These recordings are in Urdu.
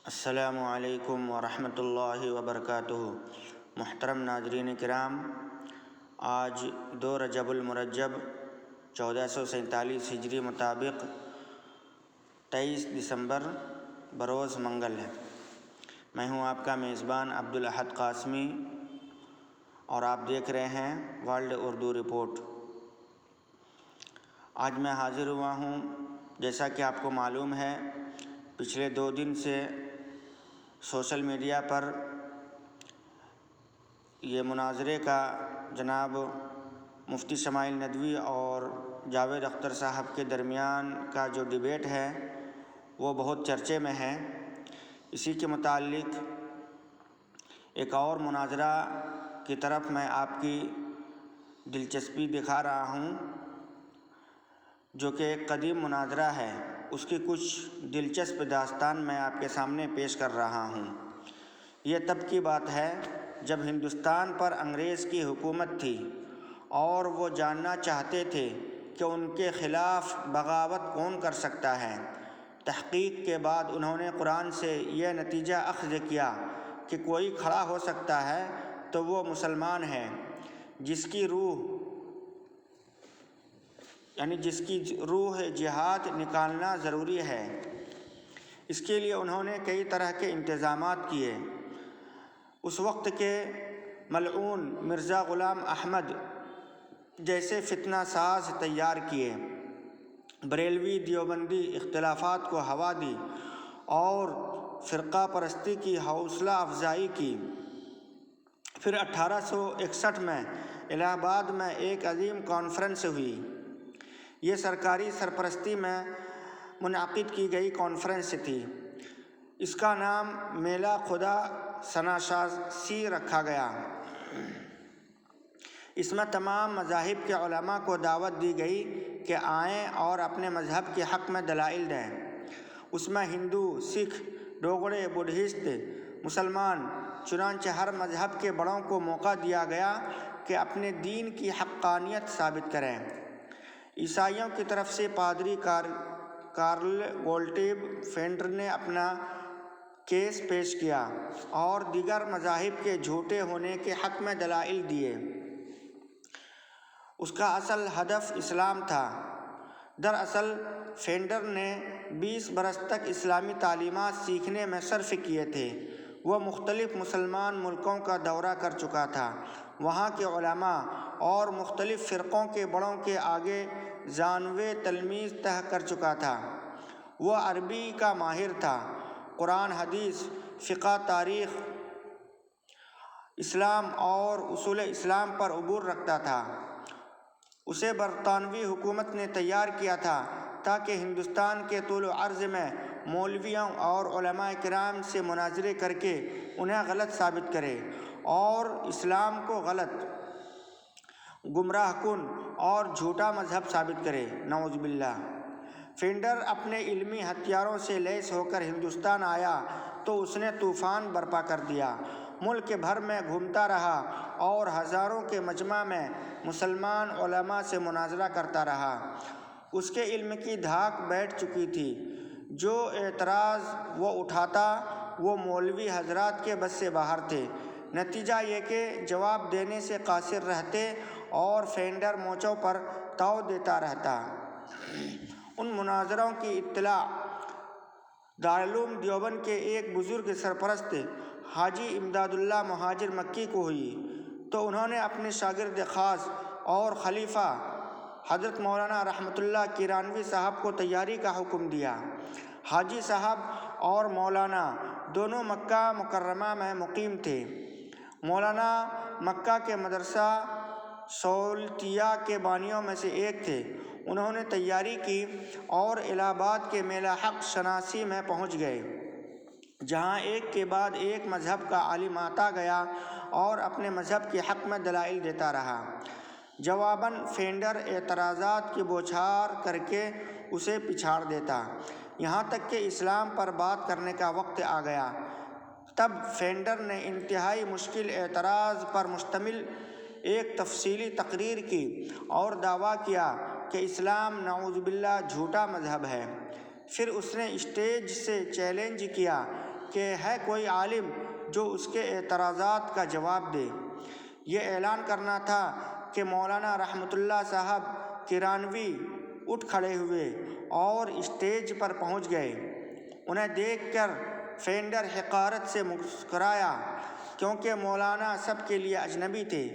السلام علیکم ورحمۃ اللہ وبرکاتہ۔ محترم ناظرین کرام، آج 2 رجب المرجب 1447 ہجری مطابق 23 دسمبر بروز منگل ہے۔ میں ہوں آپ کا میزبان عبدالاحد قاسمی اور آپ دیکھ رہے ہیں ورلڈ اردو رپورٹ۔ آج میں حاضر ہوا ہوں، جیسا کہ آپ کو معلوم ہے پچھلے 2 دن سے سوشل میڈیا پر یہ مناظرے کا جناب مفتی شمائل ندوی اور جاوید اختر صاحب کے درمیان کا جو ڈیبیٹ ہے وہ بہت چرچے میں ہے۔ اسی کے متعلق ایک اور مناظرہ کی طرف میں آپ کی دلچسپی دکھا رہا ہوں، جو کہ ایک قدیم مناظرہ ہے۔ اس کی کچھ دلچسپ داستان میں آپ کے سامنے پیش کر رہا ہوں۔ یہ تب کی بات ہے جب ہندوستان پر انگریز کی حکومت تھی اور وہ جاننا چاہتے تھے کہ ان کے خلاف بغاوت کون کر سکتا ہے۔ تحقیق کے بعد انہوں نے قرآن سے یہ نتیجہ اخذ کیا کہ کوئی کھڑا ہو سکتا ہے تو وہ مسلمان ہے، جس کی روح جہاد نکالنا ضروری ہے۔ اس کے لیے انہوں نے کئی طرح کے انتظامات کیے۔ اس وقت کے ملعون مرزا غلام احمد جیسے فتنہ ساز تیار کیے، بریلوی دیوبندی اختلافات کو ہوا دی اور فرقہ پرستی کی حوصلہ افزائی کی۔ پھر 1861 میں الہ آباد میں ایک عظیم کانفرنس ہوئی۔ یہ سرکاری سرپرستی میں منعقد کی گئی کانفرنس تھی۔ اس کا نام میلہ خدا شناسی رکھا گیا۔ اس میں تمام مذاہب کے علماء کو دعوت دی گئی کہ آئیں اور اپنے مذہب کے حق میں دلائل دیں۔ اس میں ہندو، سکھ، ڈوگرے، بدھسٹ، مسلمان، چنانچہ ہر مذہب کے بڑوں کو موقع دیا گیا کہ اپنے دین کی حقانیت ثابت کریں۔ عیسائیوں کی طرف سے پادری کارل گولٹیب فینڈر نے اپنا کیس پیش کیا اور دیگر مذاہب کے جھوٹے ہونے کے حق میں دلائل دیے۔ اس کا اصل ہدف اسلام تھا۔ دراصل فینڈر نے 20 برس تک اسلامی تعلیمات سیکھنے میں صرف کیے تھے۔ وہ مختلف مسلمان ملکوں کا دورہ کر چکا تھا، وہاں کے علماء اور مختلف فرقوں کے بڑوں کے آگے ژانوے تلمیذ طے کر چکا تھا۔ وہ عربی کا ماہر تھا، قرآن، حدیث، فقہ، تاریخ اسلام اور اصول اسلام پر عبور رکھتا تھا۔ اسے برطانوی حکومت نے تیار کیا تھا تاکہ ہندوستان کے طول و عرض میں مولویوں اور علماء کرام سے مناظرے کر کے انہیں غلط ثابت کرے اور اسلام کو غلط، گمراہ کن اور جھوٹا مذہب ثابت کرے۔ نعوذ باللہ۔ فینڈر اپنے علمی ہتھیاروں سے لیس ہو کر ہندوستان آیا تو اس نے طوفان برپا کر دیا۔ ملک بھر میں گھومتا رہا اور ہزاروں کے مجمع میں مسلمان علماء سے مناظرہ کرتا رہا۔ اس کے علم کی دھاک بیٹھ چکی تھی۔ جو اعتراض وہ اٹھاتا وہ مولوی حضرات کے بس سے باہر تھے۔ نتیجہ یہ کہ جواب دینے سے قاصر رہتے اور فینڈر مونچوں پر تاؤ دیتا رہتا۔ ان مناظروں کی اطلاع دارالعلوم دیوبند کے ایک بزرگ سرپرست حاجی امداد اللہ مہاجر مکی کو ہوئی تو انہوں نے اپنے شاگرد خاص اور خلیفہ حضرت مولانا رحمۃ اللہ کیرانوی صاحب کو تیاری کا حکم دیا۔ حاجی صاحب اور مولانا دونوں مکہ مکرمہ میں مقیم تھے۔ مولانا مکہ کے مدرسہ سولتیہ کے بانیوں میں سے ایک تھے۔ انہوں نے تیاری کی اور الہ آباد کے میلہ حق شناسی میں پہنچ گئے، جہاں ایک کے بعد ایک مذہب کا عالم آتا گیا اور اپنے مذہب کے حق میں دلائل دیتا رہا۔ جواباً فینڈر اعتراضات کی بوچھار کر کے اسے پچھاڑ دیتا، یہاں تک کہ اسلام پر بات کرنے کا وقت آ گیا۔ تب فینڈر نے انتہائی مشکل اعتراض پر مشتمل ایک تفصیلی تقریر کی اور دعویٰ کیا کہ اسلام نعوذ باللہ جھوٹا مذہب ہے۔ پھر اس نے اسٹیج سے چیلنج کیا کہ ہے کوئی عالم جو اس کے اعتراضات کا جواب دے۔ یہ اعلان کرنا تھا کہ مولانا رحمۃ اللہ صاحب کرانوی اٹھ کھڑے ہوئے اور اسٹیج پر پہنچ گئے۔ انہیں دیکھ کر فینڈر حقارت سے مسکرایا کیونکہ مولانا سب کے لیے اجنبی تھے،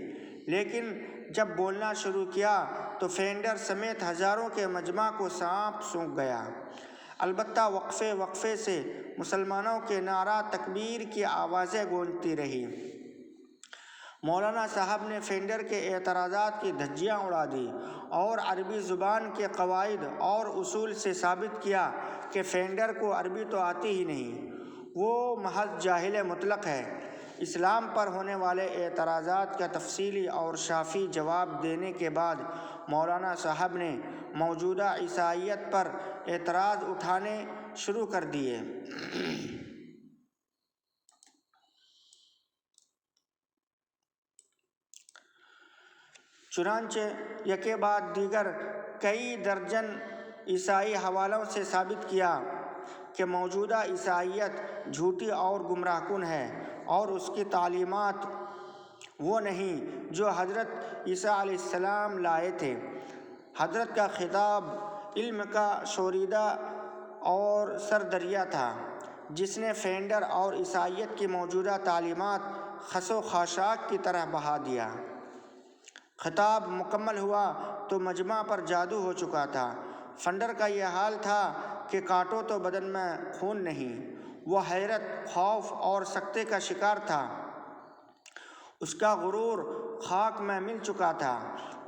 لیکن جب بولنا شروع کیا تو فینڈر سمیت ہزاروں کے مجمع کو سانپ سونکھ گیا۔ البتہ وقفے وقفے سے مسلمانوں کے نعرہ تکبیر کی آوازیں گونجتی رہی۔ مولانا صاحب نے فینڈر کے اعتراضات کی دھجیاں اڑا دی اور عربی زبان کے قواعد اور اصول سے ثابت کیا کہ فینڈر کو عربی تو آتی ہی نہیں، وہ محض جاہل مطلق ہے۔ اسلام پر ہونے والے اعتراضات کا تفصیلی اور شافی جواب دینے کے بعد مولانا صاحب نے موجودہ عیسائیت پر اعتراض اٹھانے شروع کر دیے۔ چنانچہ یکے بعد دیگر کئی درجن عیسائی حوالوں سے ثابت کیا کہ موجودہ عیسائیت جھوٹی اور گمراہ کن ہے اور اس کی تعلیمات وہ نہیں جو حضرت عیسیٰ علیہ السلام لائے تھے۔ حضرت کا خطاب علم کا شوریدہ اور سردریا تھا جس نے فینڈر اور عیسائیت کی موجودہ تعلیمات خس و خاشاک کی طرح بہا دیا۔ خطاب مکمل ہوا تو مجمع پر جادو ہو چکا تھا۔ فینڈر کا یہ حال تھا کہ کاٹو تو بدن میں خون نہیں۔ وہ حیرت، خوف اور سکتے کا شکار تھا۔ اس کا غرور خاک میں مل چکا تھا۔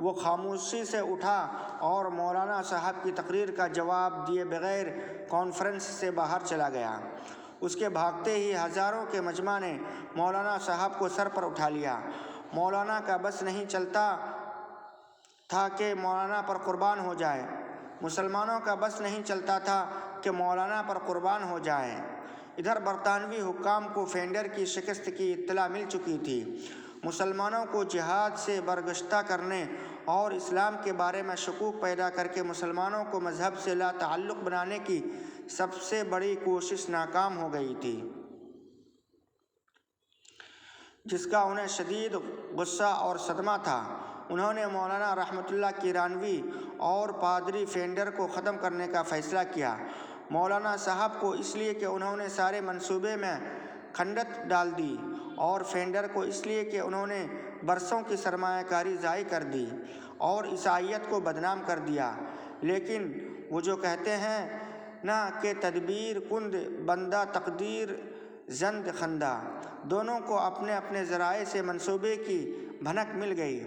وہ خاموشی سے اٹھا اور مولانا صاحب کی تقریر کا جواب دیے بغیر کانفرنس سے باہر چلا گیا۔ اس کے بھاگتے ہی ہزاروں کے مجمع نے مولانا صاحب کو سر پر اٹھا لیا۔ مولانا کا بس نہیں چلتا تھا کہ مولانا پر قربان ہو جائے۔ مسلمانوں کا بس نہیں چلتا تھا کہ مولانا پر قربان ہو جائے۔ ادھر برطانوی حکام کو فینڈر کی شکست کی اطلاع مل چکی تھی۔ مسلمانوں کو جہاد سے برگشتہ کرنے اور اسلام کے بارے میں شکوک پیدا کر کے مسلمانوں کو مذہب سے لا تعلق بنانے کی سب سے بڑی کوشش ناکام ہو گئی تھی، جس کا انہیں شدید غصہ اور صدمہ تھا۔ انہوں نے مولانا رحمۃ اللہ کرانوی اور پادری فینڈر کو ختم کرنے کا فیصلہ کیا۔ مولانا صاحب کو اس لیے کہ انہوں نے سارے منصوبے میں کھنڈت ڈال دی، اور فینڈر کو اس لیے کہ انہوں نے برسوں کی سرمایہ کاری ضائع کر دی اور عیسائیت کو بدنام کر دیا۔ لیکن وہ جو کہتے ہیں نا کہ تدبیر کند بندہ تقدیر زند خندہ، دونوں کو اپنے اپنے ذرائع سے منصوبے کی بھنک مل گئی۔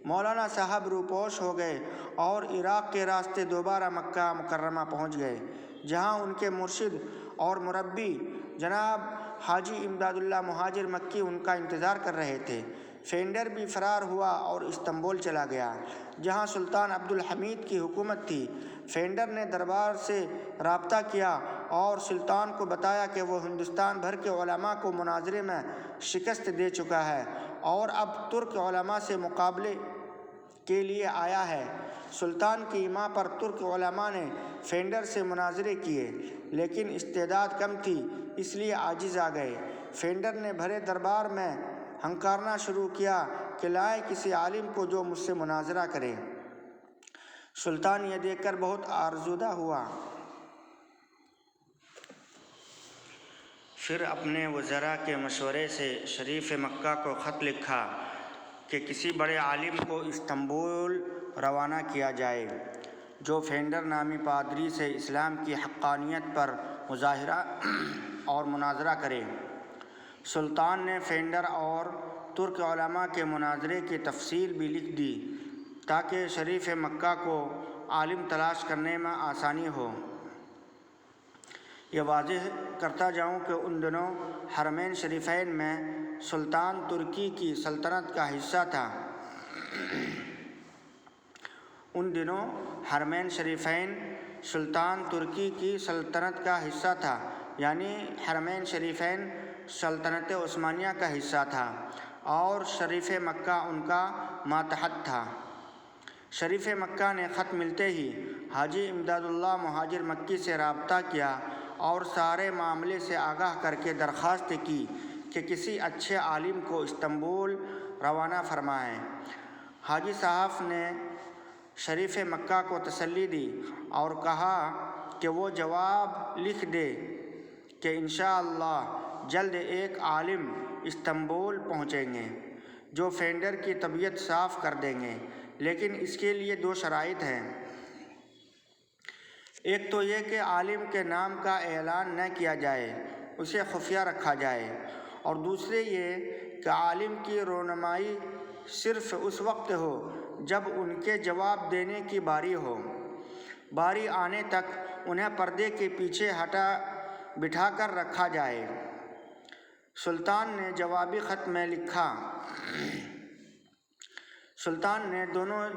مولانا صاحب روپوش ہو گئے اور عراق کے راستے دوبارہ مکہ مکرمہ پہنچ گئے، جہاں ان کے مرشد اور مربی جناب حاجی امداد اللہ مہاجر مکی ان کا انتظار کر رہے تھے۔ فینڈر بھی فرار ہوا اور استنبول چلا گیا، جہاں سلطان عبد الحمید کی حکومت تھی۔ فینڈر نے دربار سے رابطہ کیا اور سلطان کو بتایا کہ وہ ہندوستان بھر کے علماء کو مناظرے میں شکست دے چکا ہے اور اب ترک علماء سے مقابلے کے لیے آیا ہے۔ سلطان کی ایما پر ترک علماء نے فینڈر سے مناظرے کیے، لیکن استعداد کم تھی اس لیے عاجز آ گئے۔ فینڈر نے بھرے دربار میں ہنکارنا شروع کیا کہ لائیں کسی عالم کو جو مجھ سے مناظرہ کرے۔ سلطان یہ دیکھ کر بہت آزردہ ہوا۔ پھر اپنے وزراء کے مشورے سے شریف مکہ کو خط لکھا کہ کسی بڑے عالم کو استنبول روانہ کیا جائے جو فینڈر نامی پادری سے اسلام کی حقانیت پر مظاہرہ اور مناظرہ کرے۔ سلطان نے فینڈر اور ترک علماء کے مناظرے کی تفصیل بھی لکھ دی تاکہ شریف مکہ کو عالم تلاش کرنے میں آسانی ہو۔ یہ واضح کرتا جاؤں کہ ان دنوں حرمین شریفین میں سلطان ترکی کی سلطنت کا حصہ تھا۔ ان دنوں حرمین شریفین سلطان ترکی کی سلطنت کا حصہ تھا، یعنی حرمین شریفین سلطنت عثمانیہ کا حصہ تھا اور شریف مکہ ان کا ماتحت تھا۔ شریف مکہ نے خط ملتے ہی حاجی امداد اللہ مہاجر مکی سے رابطہ کیا اور سارے معاملے سے آگاہ کر کے درخواست کی کہ کسی اچھے عالم کو استنبول روانہ فرمائیں۔ حاجی صاحب نے شریف مکہ کو تسلی دی اور کہا کہ وہ جواب لکھ دے کہ انشاءاللہ جلد ایک عالم استنبول پہنچیں گے جو فینڈر کی طبیعت صاف کر دیں گے، لیکن اس کے لیے 2 شرائط ہیں۔ ایک تو یہ کہ عالم کے نام کا اعلان نہ کیا جائے، اسے خفیہ رکھا جائے، اور دوسرے یہ کہ عالم کی رونمائی صرف اس وقت ہو جب ان کے جواب دینے کی باری ہو۔ باری آنے تک انہیں پردے کے پیچھے بٹھا کر رکھا جائے۔ سلطان نے جوابی خط میں لکھا۔ سلطان نے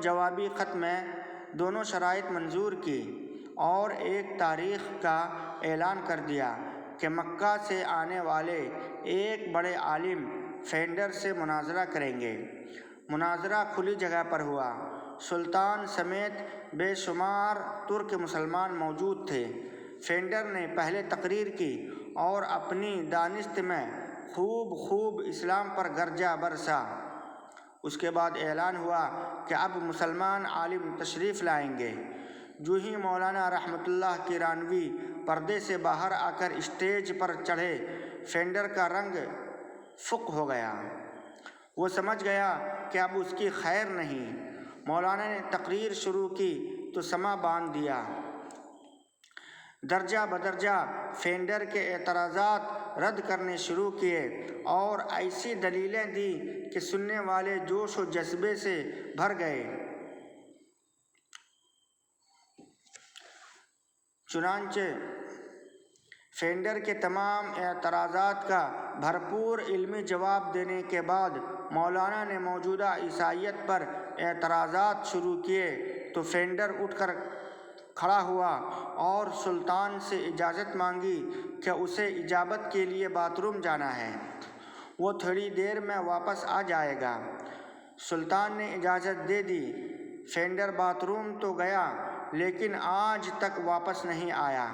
جوابی خط میں دونوں شرائط منظور کی اور ایک تاریخ کا اعلان کر دیا کہ مکہ سے آنے والے ایک بڑے عالم فینڈر سے مناظرہ کریں گے۔ مناظرہ کھلی جگہ پر ہوا۔ سلطان سمیت بے شمار ترک مسلمان موجود تھے۔ فینڈر نے پہلے تقریر کی اور اپنی دانست میں خوب اسلام پر گرجا برسا۔ اس کے بعد اعلان ہوا کہ اب مسلمان عالم تشریف لائیں گے۔ جو ہی مولانا رحمت اللہ کیرانوی پردے سے باہر آ کر اسٹیج پر چڑھے، فینڈر کا رنگ فق ہو گیا۔ وہ سمجھ گیا کہ اب اس کی خیر نہیں۔ مولانا نے تقریر شروع کی تو سماں باندھ دیا۔ درجہ بدرجہ فینڈر کے اعتراضات رد کرنے شروع کیے اور ایسی دلیلیں دی کہ سننے والے جوش و جذبے سے بھر گئے۔ چنانچہ فینڈر کے تمام اعتراضات کا بھرپور علمی جواب دینے کے بعد مولانا نے موجودہ عیسائیت پر اعتراضات شروع کیے تو فینڈر اٹھ کر کھڑا ہوا اور سلطان سے اجازت مانگی کہ اسے اجابت کے لیے باتھ روم جانا ہے، وہ تھوڑی دیر میں واپس آ جائے گا۔ سلطان نے اجازت دے دی۔ فینڈر باتھ روم تو گیا لیکن آج تک واپس نہیں آیا۔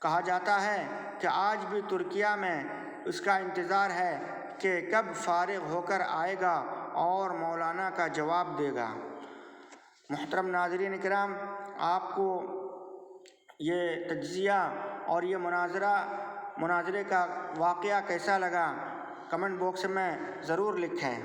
کہا جاتا ہے کہ آج بھی ترکیہ میں اس کا انتظار ہے کہ کب فارغ ہو کر آئے گا اور مولانا کا جواب دے گا۔ محترم ناظرین کرام، آپ کو یہ تجزیہ اور یہ مناظرے کا واقعہ کیسا لگا؟ کمنٹ باکس میں ضرور لکھیں۔